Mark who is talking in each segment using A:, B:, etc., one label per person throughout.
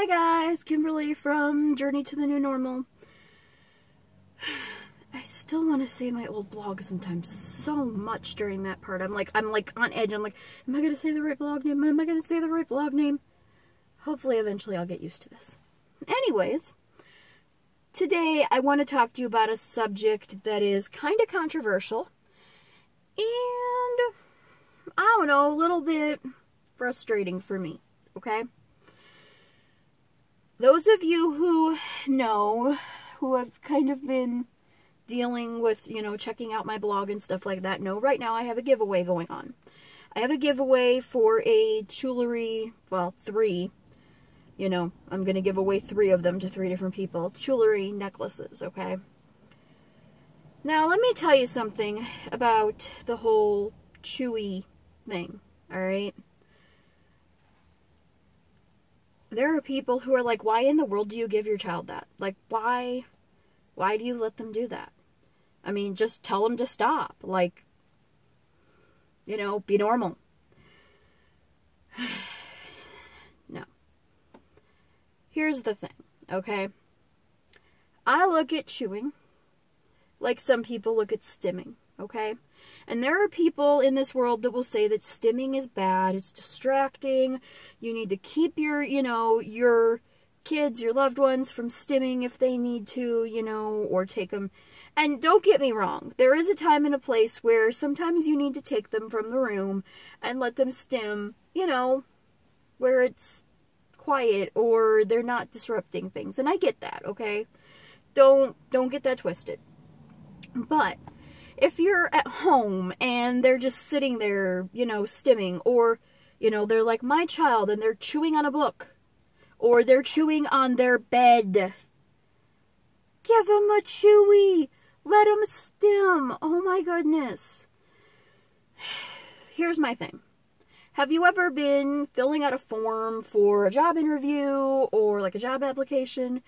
A: Hi guys, Kimberly from Journey to the New Normal. I still want to say my old blog sometimes so much during that part. I'm like on edge. I'm like, am I going to say the right blog name? Am I going to say the right blog name? Hopefully eventually I'll get used to this. Anyways, today I want to talk to you about a subject that is kind of controversial and, I don't know, a little bit frustrating for me, okay? Those of you who know, who have kind of been dealing with, checking out my blog and stuff like that, know right now I have a giveaway going on. I have a giveaway for a jewelry, well, 3. I'm going to give away 3 of them to 3 different people. Jewelry necklaces, okay? Now, let me tell you something about the whole chewy thing, alright? There are people who are like, why in the world do you give your child that? Like, why do you let them do that? I mean, just tell them to stop. Like, be normal. No. Here's the thing, okay? I look at chewing like some people look at stimming, okay? And there are people in this world that will say that stimming is bad, it's distracting, you need to keep your, your kids, your loved ones from stimming if they need to, or take them. And don't get me wrong, there is a time and a place where sometimes you need to take them from the room and let them stim, where it's quiet or they're not disrupting things. And I get that, okay? Don't get that twisted. But if you're at home and they're just sitting there, stimming, or, they're like my child and they're chewing on a book, or they're chewing on their bed, give them a chewy. Let them stim. Oh my goodness. Here's my thing. Have you ever been filling out a form for a job interview or like a job application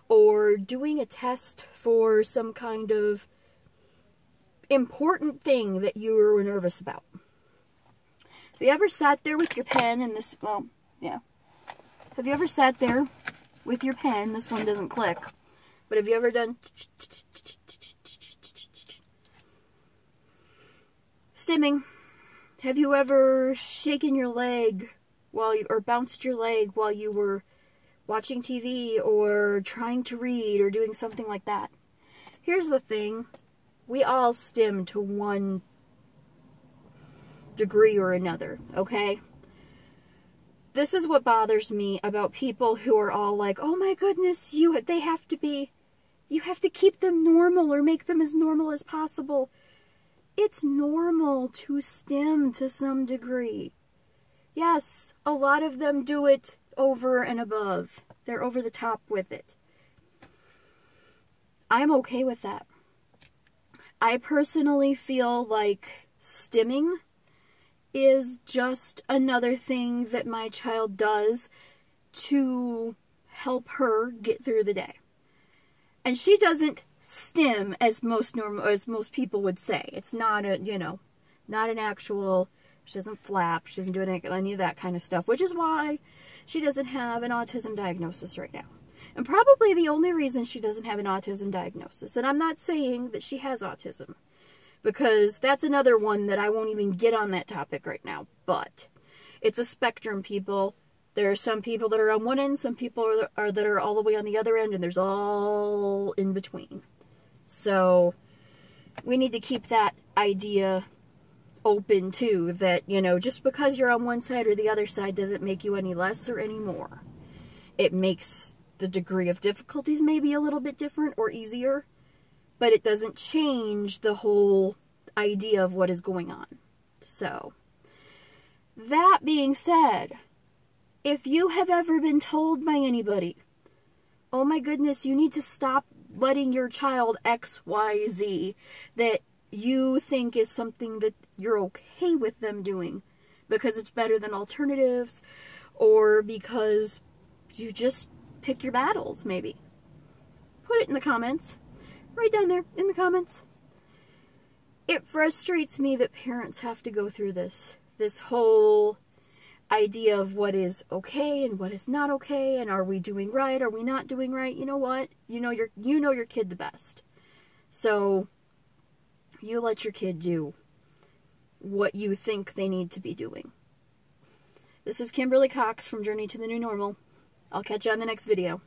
A: or doing a test for some kind of important thing that you were nervous about? Have you ever sat there with your pen and this, well, yeah. Have you ever sat there with your pen? This one doesn't click. But have you ever done stimming? Have you ever shaken your leg or bounced your leg while you were watching TV or trying to read or doing something like that? Here's the thing. We all stim to one degree or another, okay? This is what bothers me about people who are all like, oh my goodness, you have to keep them normal or make them as normal as possible. It's normal to stim to some degree. Yes, a lot of them do it over and above. They're over the top with it. I'm okay with that. I personally feel like stimming is just another thing that my child does to help her get through the day. And she doesn't stim as most people would say. It's not a, not an actual, she doesn't flap, she doesn't do any of that kind of stuff, which is why she doesn't have an autism diagnosis right now. And probably the only reason she doesn't have an autism diagnosis, and I'm not saying that she has autism, because that's another one that I won't even get on that topic right now, but it's a spectrum, people. There are some people that are on one end, some people that are all the way on the other end, and there's all in between. So we need to keep that idea open too, that, just because you're on one side or the other side doesn't make you any less or any more. It makes the degree of difficulties maybe a little bit different or easier, but it doesn't change the whole idea of what is going on. So, that being said, if you have ever been told by anybody, oh my goodness, you need to stop letting your child XYZ, that you think is something that you're okay with them doing because it's better than alternatives, or because you just pick your battles, maybe. Put it in the comments. Right down there in the comments. It frustrates me that parents have to go through this whole idea of what is okay and what is not okay, and are we doing right, are we not doing right. You know what? You know your kid the best. So you let your kid do what you think they need to be doing. This is Kimberly Cox from Journey to the New Normal. I'll catch you on the next video.